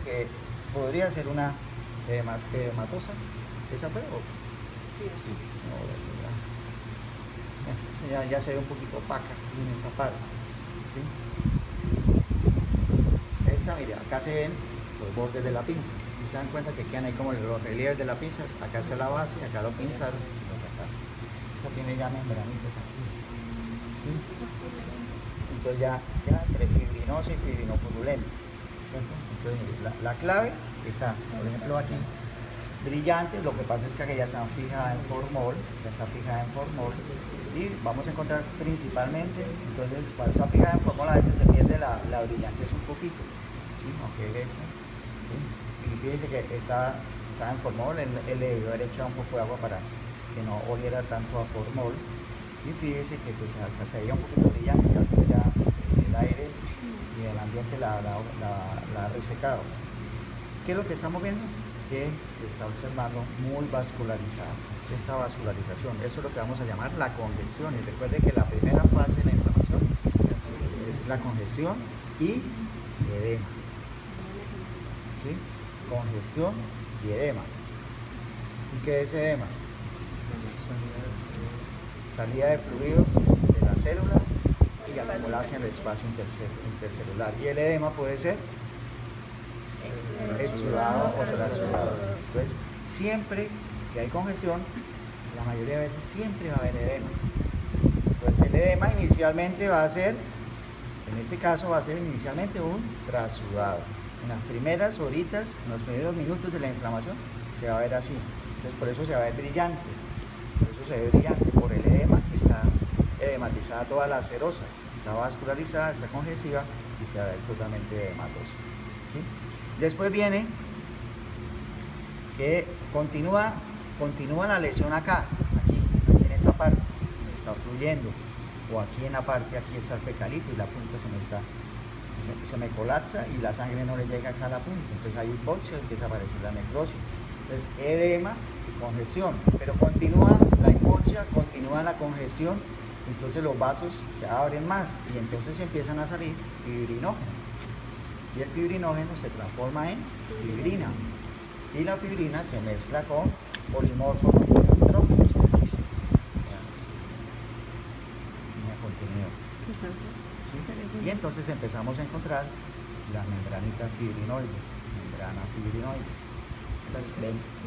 que podría ser una edematosa. ¿Esa fue? ¿O? Sí. No, ya se ve un poquito opaca aquí en esa parte. ¿Sí? Esta, mire, acá se ven los bordes de la pinza. Si se dan cuenta que quedan ahí como los relieves de la pinza, acá está la base, acá lo pinzaron. Esa tiene ya membranitas aquí. ¿Sí? Entonces ya entre fibrinosa y fibrinopurulenta. Entonces mire, la clave está, por ejemplo, aquí brillante, lo que pasa es que aquella está fijada en formol, y vamos a encontrar principalmente, entonces cuando está fijada en formol a veces se pierde la brillantez un poquito, ¿sí? Aunque es esa, ¿sí? Y fíjense que estaba en formol, él le debió haber echado un poco de agua para que no oliera tanto a formol, y fíjense que pues acá se veía un poquito brillante, ya el aire y el ambiente la ha resecado. ¿Qué es lo que estamos viendo? Que se está observando muy vascularizada. Esta vascularización, eso es lo que vamos a llamar la congestión. Y recuerde que la primera fase de la inflamación es la congestión y edema. ¿Sí? Congestión y edema. ¿Y qué es edema? Salida de fluidos de la célula y acumularse en el espacio intercelular. Y el edema puede ser exudado o trasudado. Entonces, siempre que hay congestión, la mayoría de veces siempre va a haber edema. Entonces, el edema inicialmente va a ser, en este caso va a ser inicialmente un trasudado. En las primeras horitas, en los primeros minutos de la inflamación, se va a ver así. Entonces, por eso se va a ver brillante. Por eso se ve brillante, por el edema, que está edematizada toda la serosa, está vascularizada, está congestiva y se va a ver totalmente edematosa. ¿Sí? Después viene que continúa la lesión acá, aquí en esta parte, está fluyendo, o aquí en la parte, aquí está el fecalito y la punta se me colapsa y la sangre no le llega acá a la punta, entonces hay hipoxia y empieza a aparecer la necrosis. Entonces, edema y congestión, pero continúa la hipoxia, continúa la congestión, entonces los vasos se abren más y entonces empiezan a salir fibrinógenos. Y el fibrinógeno se transforma en fibrina. Y la fibrina se mezcla con polimorfos neutrófilos. ¿Sí? Y entonces empezamos a encontrar las membranitas fibrinoides.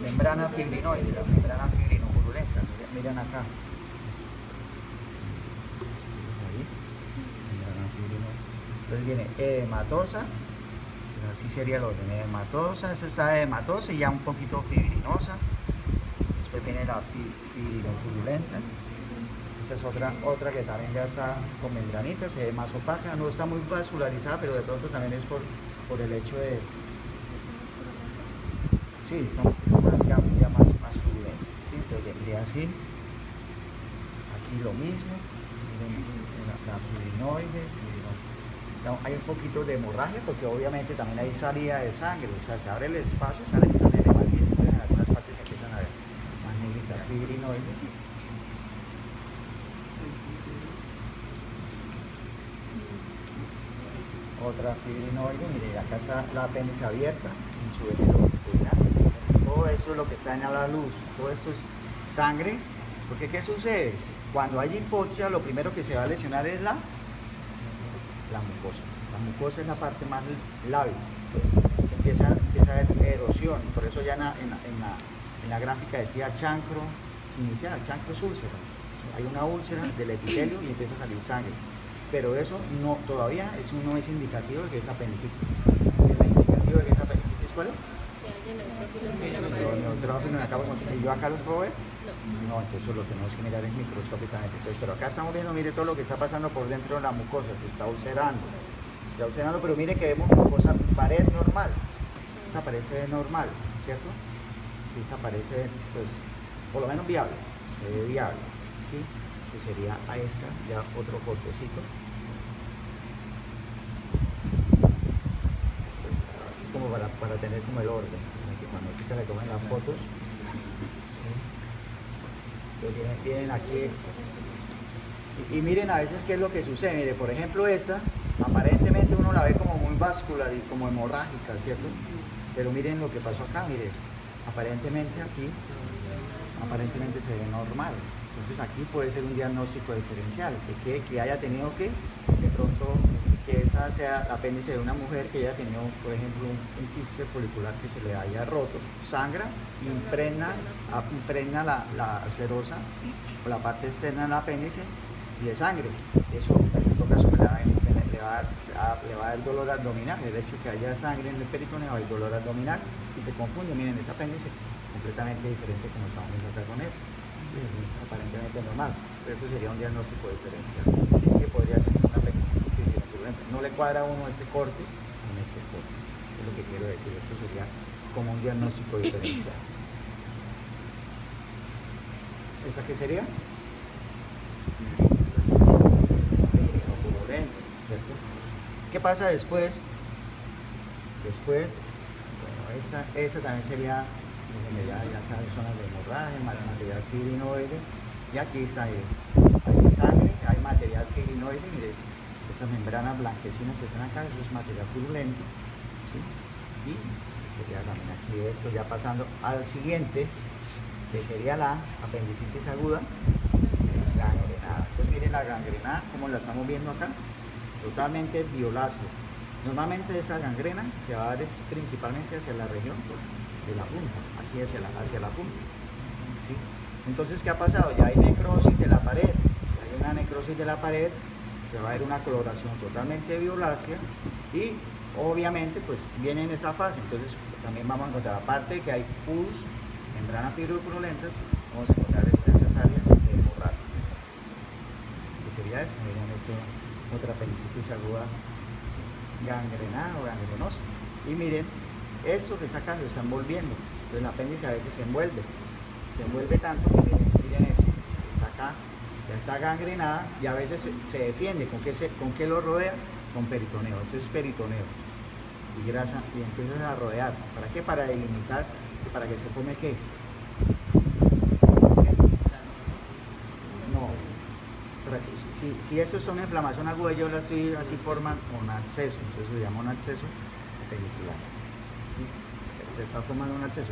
Membrana fibrinoide, las membranas fibrinopurulentas. Miren acá. Ahí. Membrana fibrinoide. Entonces viene edematosa. Así sería el orden, edematosa, esa está edematosa y ya un poquito fibrinosa. Después viene la fibrinopurulenta. Esta es otra que también ya está con membranitas, se ve más opaca, no está muy vascularizada, pero de pronto también es por el hecho de... Sí, está ya más purulenta. ¿Sí? Entonces vendría así. Aquí lo mismo, miren la fibrinoide. No, hay un poquito de hemorragia porque obviamente también hay salida de sangre, o sea, se abre el espacio, sale hematite, entonces en algunas partes se empiezan a ver más negritas fibrinoides. Otra fibrinoide, mire, acá está la apéndice abierta en su eje longitudinal. Todo esto es lo que está en la luz, todo esto es sangre, porque ¿qué sucede? Cuando hay hipoxia, lo primero que se va a lesionar es la mucosa. La mucosa es la parte más lábil, entonces se empieza a ver erosión, por eso ya en la gráfica decía chancro inicial, chancro es úlcera. Hay una úlcera del epitelio y empieza a salir sangre, pero eso todavía no es indicativo de que es apendicitis. ¿El indicativo de que es apendicitis cuál es? Neutrófilo, ¿y yo acá los puedo ver? No, entonces eso lo tenemos que mirar microscópicamente. Entonces, pero acá estamos viendo, mire todo lo que está pasando por dentro de la mucosa, se está ulcerando, pero mire que vemos mucosa, pared normal. Esta parece normal, ¿cierto? Sí, esta parece, pues, por lo menos viable, se ve viable, ¿sí? Que sería a esta, ya otro cortecito. Como para tener como el orden, que cuando le tomen las fotos. Vienen aquí y miren a veces qué es lo que sucede. Mire, por ejemplo, esta aparentemente uno la ve como muy vascular y como hemorrágica, ¿cierto? Pero miren lo que pasó acá, miren, aparentemente aquí, aparentemente se ve normal. Entonces aquí puede ser un diagnóstico diferencial, que haya tenido que, de pronto, que esa sea el apéndice de una mujer que haya tenido, por ejemplo, un quiste folicular que se le haya roto, sangra, impregna la serosa o la parte externa del apéndice y de sangre. Eso en todo caso le va a dar dolor abdominal. El hecho de que haya sangre en el peritoneo hay dolor abdominal y se confunde. Miren, ese apéndice completamente diferente como estamos viendo acá con ese. Sí, aparentemente normal, pero eso sería un diagnóstico diferencial. Sí, que podría ser una apendicitis fibrinoturulenta. No le cuadra a uno ese corte en ese corte. Es lo que quiero decir. Esto sería como un diagnóstico diferencial. ¿Esa qué sería? Fibrinoturulenta, ¿cierto? ¿Qué pasa después? Después, bueno, esa también sería. Ya acá hay zonas de hemorragia, material fibrinoide, y aquí hay sangre, hay material fibrinoide, mire, estas membranas blanquecinas que están acá, eso es material purulento, ¿sí? Y sería también aquí esto, ya pasando al siguiente, que sería la apendicitis aguda gangrenada. Entonces miren la gangrenada, como la estamos viendo acá, totalmente violácea. Normalmente esa gangrena se va a dar principalmente hacia la región de la punta, aquí hacia la punta, ¿sí? Entonces, ¿qué ha pasado? Ya hay necrosis de la pared, hay una necrosis de la pared, se va a ver una coloración totalmente violácea y obviamente pues viene en esta fase. Entonces también vamos a encontrar, aparte de que hay pus, membranas fibropurulentas, vamos a encontrar esas áreas de hemorragia, que sería esta, miren, otra apendicitis aguda gangrenada o gangrenosa. Y miren, esto que está acá lo está envolviendo. Entonces el apéndice a veces se envuelve tanto que miren esto, está acá, ya está gangrenada y a veces se defiende. ¿Con qué lo rodea? Con peritoneo. Esto es peritoneo y grasa, y empiezas a rodear. ¿Para qué? Para delimitar, para que se forme ¿qué? No. Si eso es una inflamación aguda, yo la estoy así formando un absceso, entonces se llama un absceso penicular. ¿Sí? Se está formando un absceso.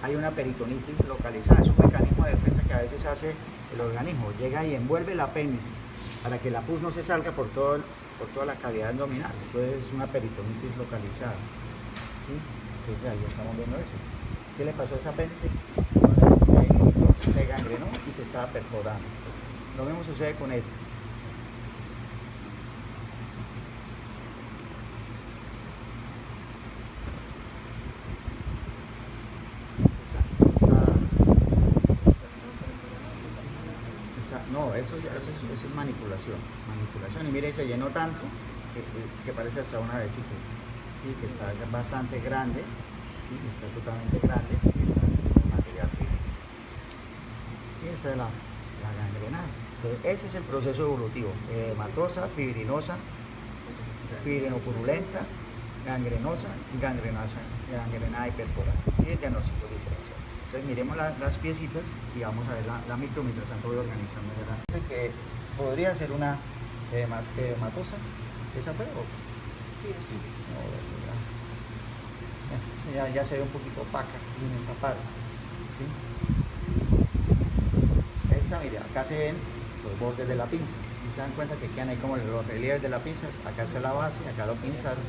Hay una peritonitis localizada, es un mecanismo de defensa que a veces hace el organismo, llega y envuelve el apéndice para que la pus no se salga por toda la cavidad abdominal. Entonces es una peritonitis localizada. ¿Sí? Entonces ahí estamos viendo eso. ¿Qué le pasó a ese apéndice? Se gangrenó y se estaba perforando. Lo mismo sucede con este. No, eso es manipulación. Y mire, se llenó tanto que parece hasta una vesícula. ¿Sí? Que está bastante grande. ¿Sí? Está totalmente grande. Y está material fibroso. Y esa es la gangrenada. Entonces, ese es el proceso evolutivo: edematosa, fibrinosa, fibrinopurulenta, gangrenosa, gangrenada y perforada. Y el diagnóstico diferencial. Entonces miremos las piecitas y vamos a ver la micro mientras tanto voy organizando. Dice que podría ser una edematosa. ¿Esa fue? ¿O? Sí. No, ya se ve un poquito opaca en esa parte. ¿Sí? Esta, mire, acá se ven los bordes de la pinza. Si se dan cuenta que quedan ahí como los relieves de la pinza, acá está la base, acá lo pinzaron.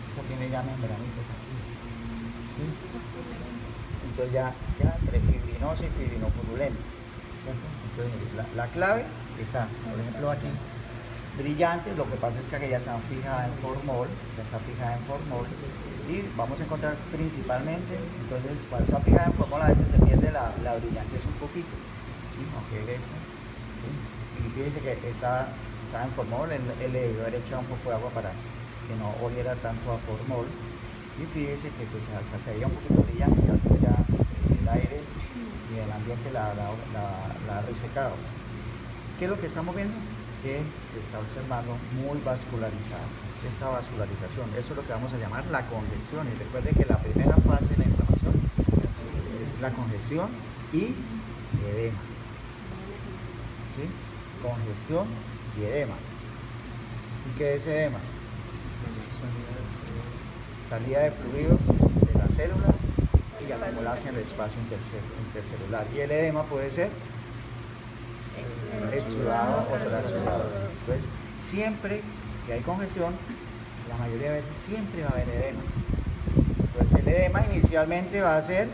Esa tiene ya membranitas aquí. ¿Sí? Entonces ya entre fibrinosa y fibrinopurulenta. Entonces la clave está, por ejemplo, aquí brillante. Lo que pasa es que aquella está fijada en formol, y vamos a encontrar principalmente, entonces cuando está fijada en formol a veces se pierde la brillantez un poquito, ¿sí? Aunque es, ¿sí? Y fíjense que está en formol, él le debió haber echado un poco de agua para que no oliera tanto a formol, y fíjense que pues acá se veía un poquito brillante, ya el aire y el ambiente la ha resecado. ¿Qué es lo que estamos viendo? Que se está observando muy vascularizada. Esta vascularización, eso es lo que vamos a llamar la congestión. Y recuerde que la primera fase de la inflamación es la congestión y edema. ¿Sí? Congestión y edema. ¿Y qué es edema? salida de fluidos de la célula y acumularse en el espacio intercelular. Y el edema puede ser exudado o trasudado. Entonces, siempre que hay congestión, la mayoría de veces siempre va a haber edema. Entonces, el edema inicialmente va a ser,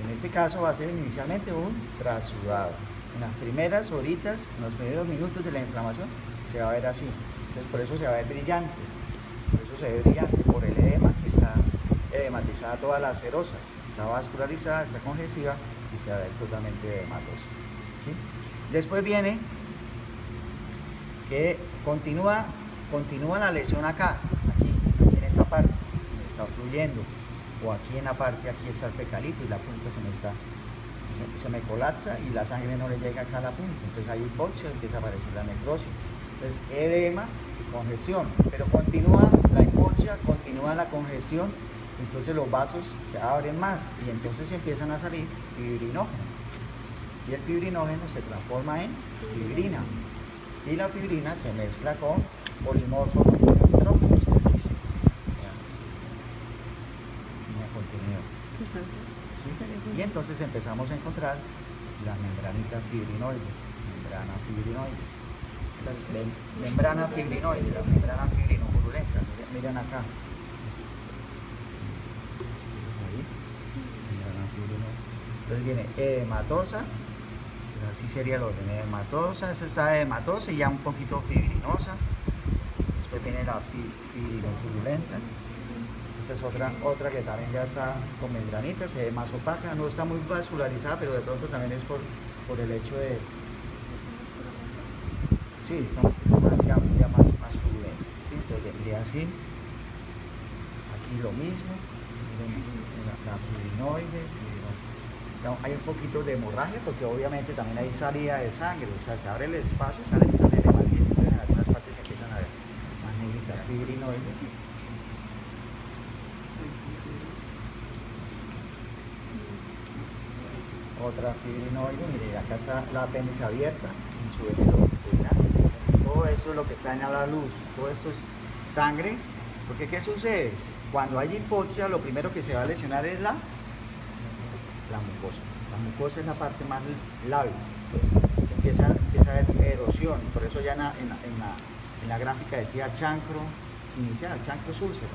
en este caso va a ser inicialmente un trasudado. En las primeras horitas, en los primeros minutos de la inflamación, se va a ver así. Entonces, por eso se va a ver brillante. Por eso se ve brillante, por el edema, que está edematizada toda la serosa. Está vascularizada, está congestiva y se va a ver totalmente edematosa. ¿Sí? Después viene que continúa la lesión acá, aquí en esta parte, me está fluyendo, o aquí en la parte, aquí está el fecalito y la punta se me colapsa y la sangre no le llega acá a la punta, entonces hay hipoxia, empieza a aparecer la necrosis. Entonces, edema y congestión, pero continúa la hipoxia, continúa la congestión, entonces los vasos se abren más y entonces empiezan a salir fibrinógeno. Y el fibrinógeno se transforma en fibrina. Y la fibrina se mezcla con polimorfos neutrófilos. ¿Sí? Y entonces empezamos a encontrar las membranitas fibrinoides. Membrana fibrinoide, la membrana fibrinopurulenta. Miren acá. Ahí. Membrana fibrinoide. Entonces viene edematosa. Así sería el orden, edematosa, esa está edematosa y ya un poquito fibrinosa. Después viene la fibrinopurulenta. Esta es otra que también ya está con membranitas, se ve más opaca, no está muy vascularizada, pero de pronto también es por el hecho de... Sí, está ya más purulenta. ¿Sí? Entonces vendría así. Aquí lo mismo, la fibrinoide. Hay un poquito de hemorragia porque obviamente también hay salida de sangre, o sea, se abre el espacio, sale de hematite, entonces en algunas partes se empiezan a ver más negritas fibrinoides. Otra fibrinoide, mire, acá está la apéndice abierta en su eje longitudinal. Todo eso es lo que está en la luz, todo esto es sangre, porque ¿qué sucede? Cuando hay hipoxia, lo primero que se va a lesionar es la mucosa. La mucosa es la parte más lábil, entonces se empieza a ver erosión, por eso ya en la gráfica decía chancro inicial, chancro es úlcera.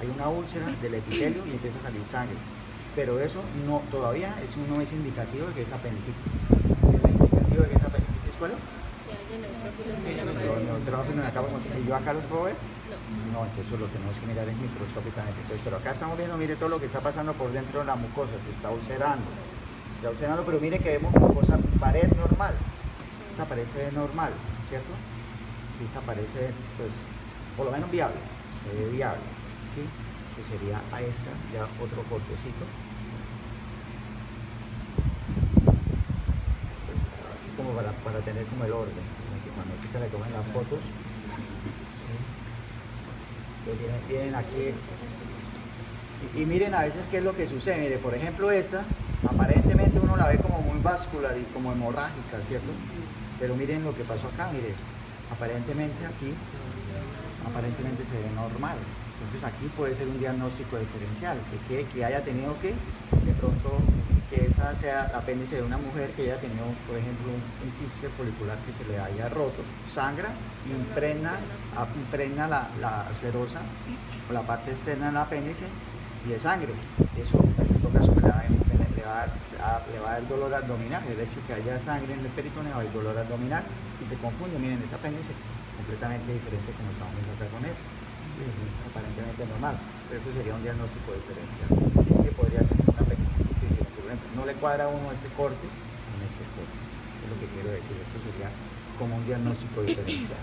Hay una úlcera del epitelio y empieza a salir sangre, pero eso todavía no es indicativo de que es apendicitis. ¿El indicativo de que es apendicitis cuál es? Los neutrófilos acá, ¿y yo acá los puedo ver? No, entonces lo tenemos que mirar microscópicamente. Entonces, pero acá estamos viendo, mire todo lo que está pasando por dentro de la mucosa, se está ulcerando, pero mire que vemos mucosa, pared normal, esta parece normal, ¿cierto? Y esta parece, pues, por lo menos viable, se ve viable, ¿sí? Que sería a esta, ya otro cortecito. Entonces, como para tener como el orden, que cuando le tomen las fotos, vienen aquí y miren a veces qué es lo que sucede. Mire, por ejemplo, esta aparentemente uno la ve como muy vascular y como hemorrágica, ¿cierto? Pero miren lo que pasó acá, mire, aparentemente se ve normal. Entonces aquí puede ser un diagnóstico diferencial, que haya tenido de pronto, que esa sea el apéndice de una mujer que haya tenido, por ejemplo, un quiste folicular que se le haya roto, sangra, impregna la serosa o la parte externa del apéndice y de sangre. Eso en todo caso le va a dar dolor abdominal. El hecho de que haya sangre en el peritoneo hay dolor abdominal y se confunde. Miren, ese apéndice completamente diferente como estamos viendo acá con este. Sí, aparentemente normal, pero eso sería un diagnóstico diferencial. Sí, que podría ser una apendicitis fibrinoturulenta. No le cuadra a uno ese corte en ese corte. Es lo que quiero decir. Esto sería como un diagnóstico diferencial.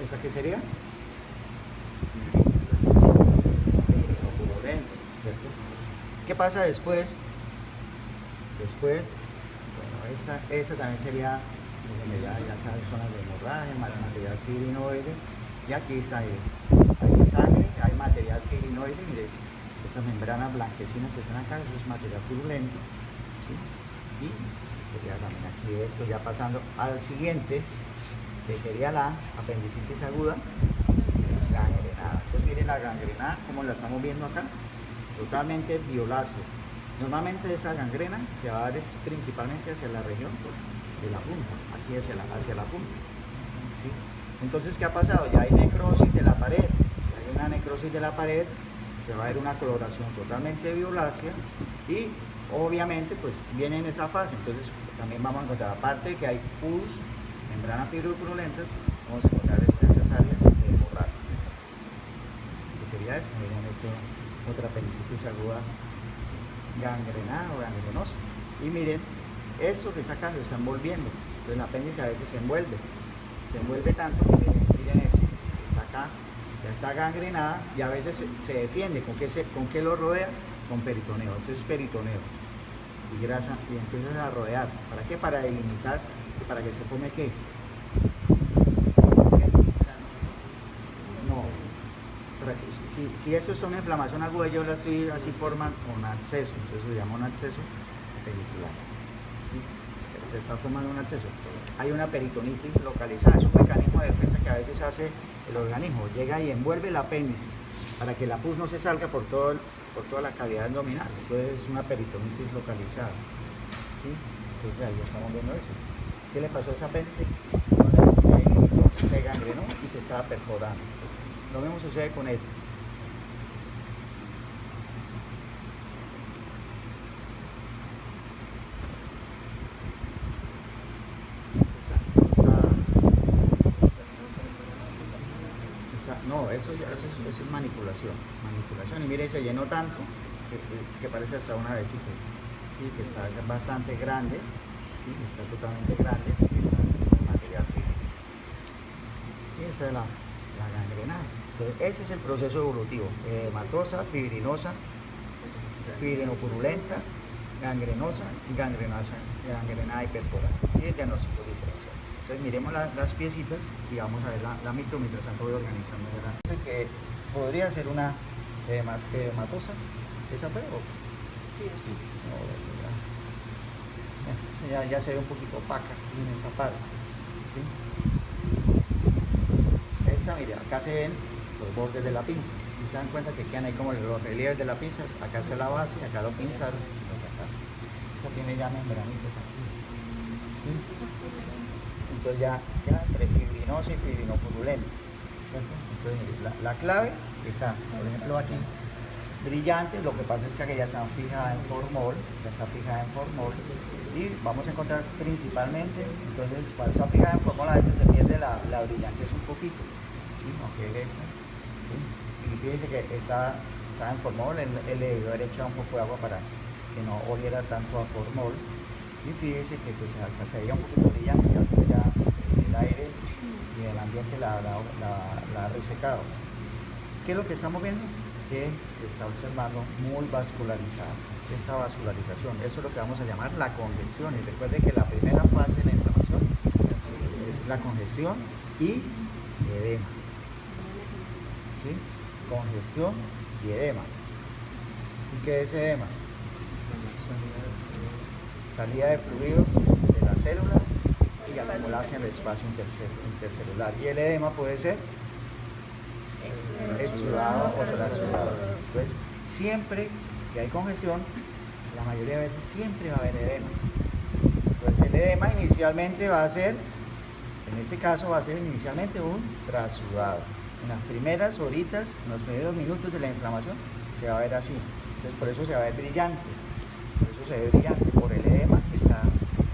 ¿Esa qué sería? Fibrinoturulenta, ¿cierto? ¿Qué pasa después? Después, bueno, esa también sería ya acá hay zonas de hemorragia, material fibrinoide, y aquí hay sangre, hay material fibrinoide, mire, estas membranas blanquecinas están acá, eso es material purulento, ¿sí? Y sería también aquí esto, ya pasando al siguiente, que sería la apendicitis aguda, miren la gangrena como la estamos viendo acá, totalmente violácea. Normalmente esa gangrena se va a dar principalmente hacia la región de la punta, aquí hacia la punta. ¿Sí? Entonces, ¿qué ha pasado? Ya hay necrosis de la pared, hay una necrosis de la pared, se va a ver una coloración totalmente violácea y obviamente pues viene en esta fase. Entonces también vamos a encontrar, aparte de que hay pus, membrana fibropurulentas, vamos a encontrar extensas áreas de hemorragia. ¿Qué sería esta? Miren, otra apendicitis aguda gangrenada o gangrenosa. Y miren, esto que está acá lo está envolviendo. Entonces el apéndice a veces se envuelve tanto que miren este, está acá, ya está gangrenada y a veces se defiende. ¿Con qué lo rodea? Con peritoneo. Esto es peritoneo y grasa, y empiezas a rodear. ¿Para qué? Para delimitar, para que se forme ¿qué? No, si eso es una inflamación aguda, yo la estoy así forman un absceso, entonces se llama un absceso pericular. ¿Sí? Se está formando un absceso. Hay una peritonitis localizada, es un mecanismo de defensa que a veces hace el organismo, llega y envuelve el apéndice para que la pus no se salga por toda la cavidad abdominal. Entonces es una peritonitis localizada. ¿Sí? Entonces ahí estamos viendo eso. ¿Qué le pasó a ese apéndice? Se gangrenó y se estaba perforando. Lo mismo sucede con ese. No, eso es manipulación. Y mire, se llenó tanto que parece hasta una vesícula. ¿Sí? Que está bastante grande, ¿sí? Está totalmente grande y está en material fino. Y esa es la gangrenada. Entonces, ese es el proceso evolutivo: edematosa, fibrinosa, fibrinopurulenta, gangrenosa, gangrenada y perforada. Y el diagnóstico diferencial. Entonces miremos las piecitas y vamos a ver la micro mientras tanto voy organizando. Dice que podría ser una edematosa. ¿Esa fue? Sí. No, esa ya se ve un poquito opaca aquí en esa parte. ¿Sí? Esta, mire, acá se ven los bordes de la pinza. Si se dan cuenta que quedan ahí como los relieves de la pinza, acá está la base y acá lo pinzaron. Esa tiene ya membranitas aquí. ¿Sí? Entonces ya entre fibrinosa y fibrinopurulenta. Entonces mire, la clave está, por ejemplo, aquí brillante. Lo que pasa es que aquella está fijada en formol, y vamos a encontrar principalmente, entonces cuando está fijada en formol a veces se pierde la brillantez un poquito, ¿sí? Aunque es esta, ¿sí? Y fíjense que está en formol, él le debió haber echado un poco de agua para que no oliera tanto a formol. Y fíjese que pues acá se veía un poquito brillante, ya el aire y el ambiente la ha resecado. ¿Qué es lo que estamos viendo? Que se está observando muy vascularizada. Esta vascularización, eso es lo que vamos a llamar la congestión. Y recuerde que la primera fase de la inflamación es la congestión y edema. ¿Sí? Congestión y edema. ¿Y qué es edema? Salida de fluidos de la célula y acumulación en el espacio intercelular. Y el edema puede ser exudado o trasudado. Entonces, siempre que hay congestión, la mayoría de veces siempre va a haber edema. Entonces, el edema inicialmente va a ser, en este caso va a ser inicialmente un trasudado. En las primeras horitas, en los primeros minutos de la inflamación, se va a ver así. Entonces, por eso se va a ver brillante. Por el edema, que está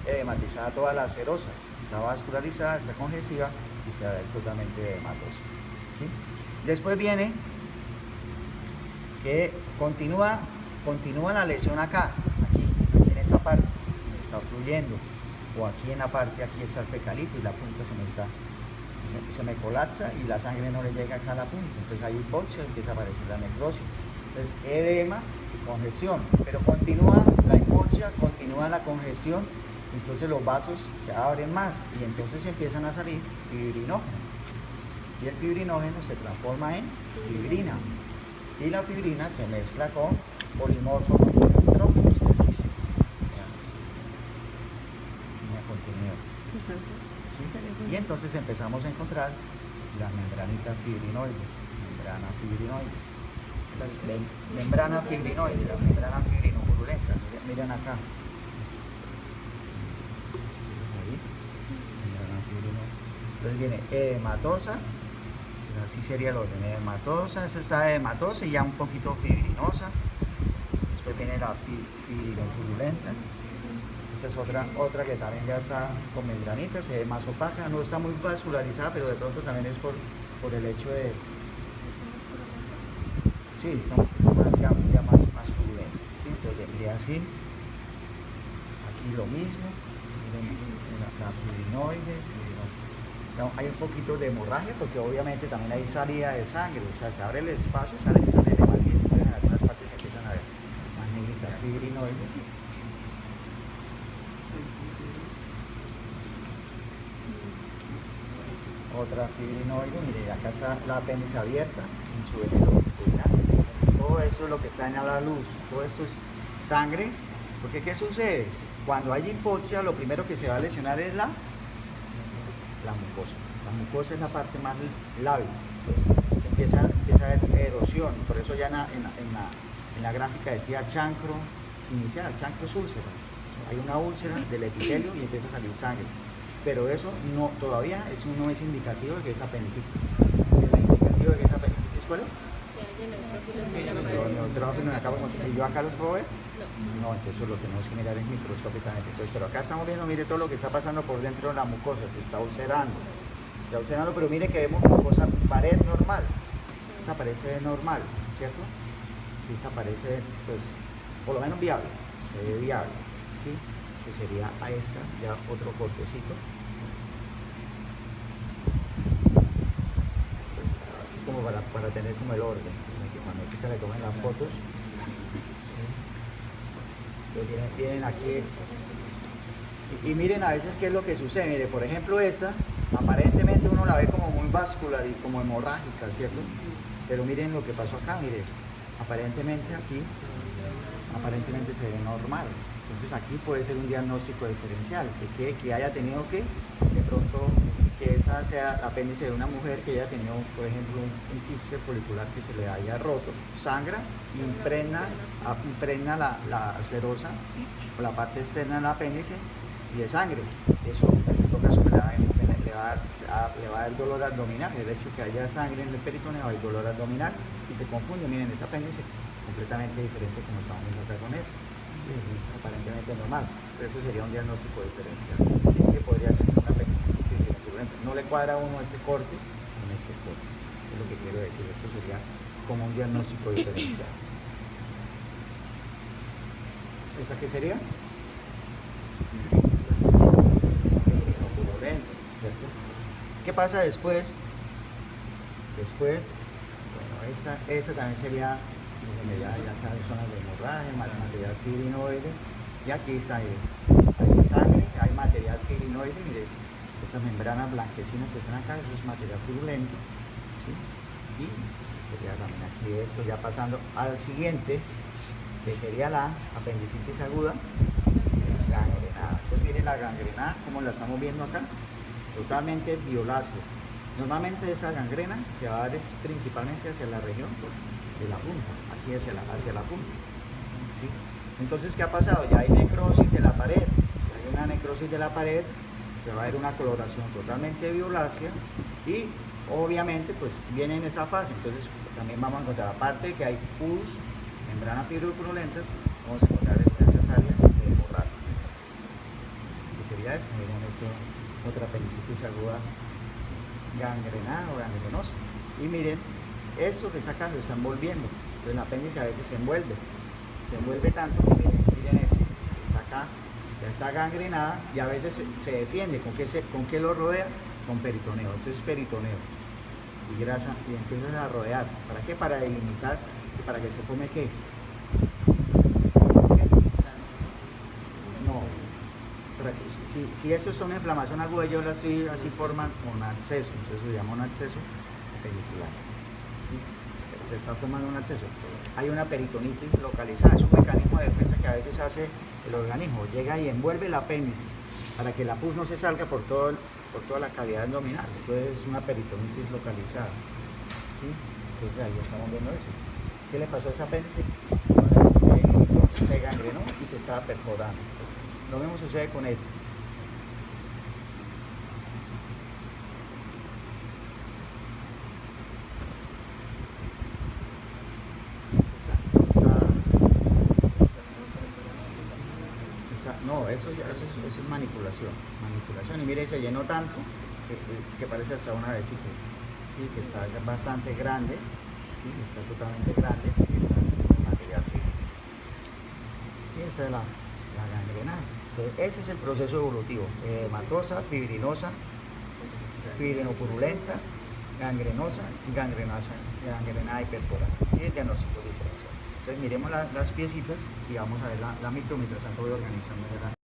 edematizada toda la serosa, está vascularizada, está congestiva y se va a ver totalmente edematosa. ¿Sí? Después viene que continúa la lesión aquí en esta parte, me está fluyendo, o aquí en la parte, aquí está el fecalito y la punta se me colapsa y la sangre no le llega acá a la punta, entonces hay hipoxia y empieza a aparecer la necrosis. Entonces, edema y congestión, pero continúa la hipoxia, continúa la congestión, entonces los vasos se abren más y entonces empiezan a salir fibrinógenos. Y el fibrinógeno se transforma en fibrina. Y la fibrina se mezcla con polimorfos neutrófilos. ¿Sí? Y entonces empezamos a encontrar las membranitas fibrinoides, membrana fibrinoides. Membrana fibrinoide, la membrana fibrinopurulenta, miren acá. Ahí, membrana fibrinoide. Entonces viene edematosa, así sería el orden, edematosa, esa está edematosa y ya un poquito fibrinosa. Después viene la fibrinopurulenta. Esta es otra que también ya está con membranitas, se ve más opaca, no está muy vascularizada, pero de pronto también es por el hecho de... Sí, está un poquito más purulenta. ¿Sí? Entonces vendría así. Aquí lo mismo. Miren la fibrinoide. No, hay un poquito de hemorragia porque obviamente también hay salida de sangre. O sea, se abre el espacio, sale de hematite, entonces en algunas partes se empiezan a ver más negritas fibrinoides. Otra fibrinoide, mire, acá está la apéndice abierta en su eje longitudinal. Todo eso es lo que está en la luz, todo esto es sangre, porque ¿qué sucede? Cuando hay hipoxia, lo primero que se va a lesionar es la mucosa. La mucosa es la parte más lábil, entonces se empieza a ver erosión, por eso ya en la gráfica decía chancro inicial, chancro es úlcera. Hay una úlcera del epitelio y empieza a salir sangre. Pero eso todavía no es indicativo de que es apendicitis. ¿El indicativo de que es apendicitis cuál es? Los neutrófilos ¿yo acá los puedo ver? No, entonces lo tenemos que mirar microscópicamente. Entonces, pero acá estamos viendo, mire todo lo que está pasando por dentro de la mucosa, se está ulcerando. Se está ulcerando, pero mire que vemos mucosa, pared normal. Esta parece normal, ¿cierto? Y esta parece, pues, por lo menos viable, se ve viable, ¿sí? Que sería a esta, ya otro cortecito. Aquí como para tener como el orden, que cuando le tomen las fotos. ¿Sí? Entonces vienen aquí. Y miren a veces qué es lo que sucede. Mire, por ejemplo esta, aparentemente uno la ve como muy vascular y como hemorrágica, ¿cierto? Pero miren lo que pasó acá, mire. Aparentemente aquí, aparentemente se ve normal. Entonces aquí puede ser un diagnóstico diferencial, que haya tenido que, de pronto, que esa sea el apéndice de una mujer que haya tenido, por ejemplo, un quiste folicular que se le haya roto, sangra, impregna la serosa o la parte externa del apéndice y de sangre. Eso en todo caso le va a dar dolor abdominal, el hecho de que haya sangre en el peritoneo hay dolor abdominal y se confunde, miren, ese apéndice completamente diferente como estamos viendo acá con ese. Sí, aparentemente normal, pero eso sería un diagnóstico diferencial, ¿sí? Que podría ser una apendicitis fibrinoturulenta. No le cuadra a uno ese corte con ese corte, es lo que quiero decir, esto sería como un diagnóstico diferencial. ¿Esa qué sería? Fibrinoturulenta, ¿cierto? ¿Qué pasa después? Bueno, esa también sería ya acá hay zonas de hemorragia, material fibrinoide, y aquí hay sangre, hay material fibrinoide, mire, estas membranas blanquecinas están acá, eso es material purulento, ¿sí? Y sería también aquí esto, ya pasando al siguiente, que sería la apendicitis aguda, gangrenada. Entonces miren la gangrenada, como la estamos viendo acá, totalmente violácea. Normalmente esa gangrena se va a dar principalmente hacia la región de la punta, aquí hacia la punta, ¿sí? Entonces, ¿qué ha pasado? Ya hay necrosis de la pared, hay una necrosis de la pared, se va a ver una coloración totalmente violácea y obviamente pues viene en esta fase. Entonces también vamos a encontrar, aparte de que hay pus, membranas fibropurulentas, vamos a encontrar extensas áreas de hemorragia, que sería esta, miren, otra apendicitis aguda gangrenada o gangrenosa. Y miren, esto que está acá lo está envolviendo, entonces el apéndice a veces se envuelve tanto que miren este, está acá, ya está gangrenada y a veces se defiende. ¿Con qué lo rodea? Con peritoneo. Esto es peritoneo y grasa, y empiezan a rodear. ¿Para qué? Para delimitar y para que se forme ¿qué? No, si eso es una inflamación aguda, yo la estoy así formando un absceso, entonces se llama un absceso penicular. ¿Sí? Se está formando un absceso. Hay una peritonitis localizada, es un mecanismo de defensa que a veces hace el organismo, llega y envuelve el apéndice para que la pus no se salga por todo por toda la cavidad abdominal. Entonces es una peritonitis localizada, ¿sí? Entonces ahí estamos viendo eso. ¿Qué le pasó a ese apéndice? Se gangrenó y se estaba perforando. Lo mismo sucede con ese. No, eso es manipulación. Y mire, se llenó tanto que parece hasta una vesícula, ¿sí? Que está bastante grande, ¿sí? Está totalmente grande y está en material físico. Y esa es la gangrena. Entonces, ese es el proceso evolutivo: hematosa, fibrinosa, fibrinopurulenta, gangrenosa, gangrenada y perforada. Y el diagnóstico diferencial. Entonces miremos las piecitas y vamos a ver la micro mientras tanto voy organizando.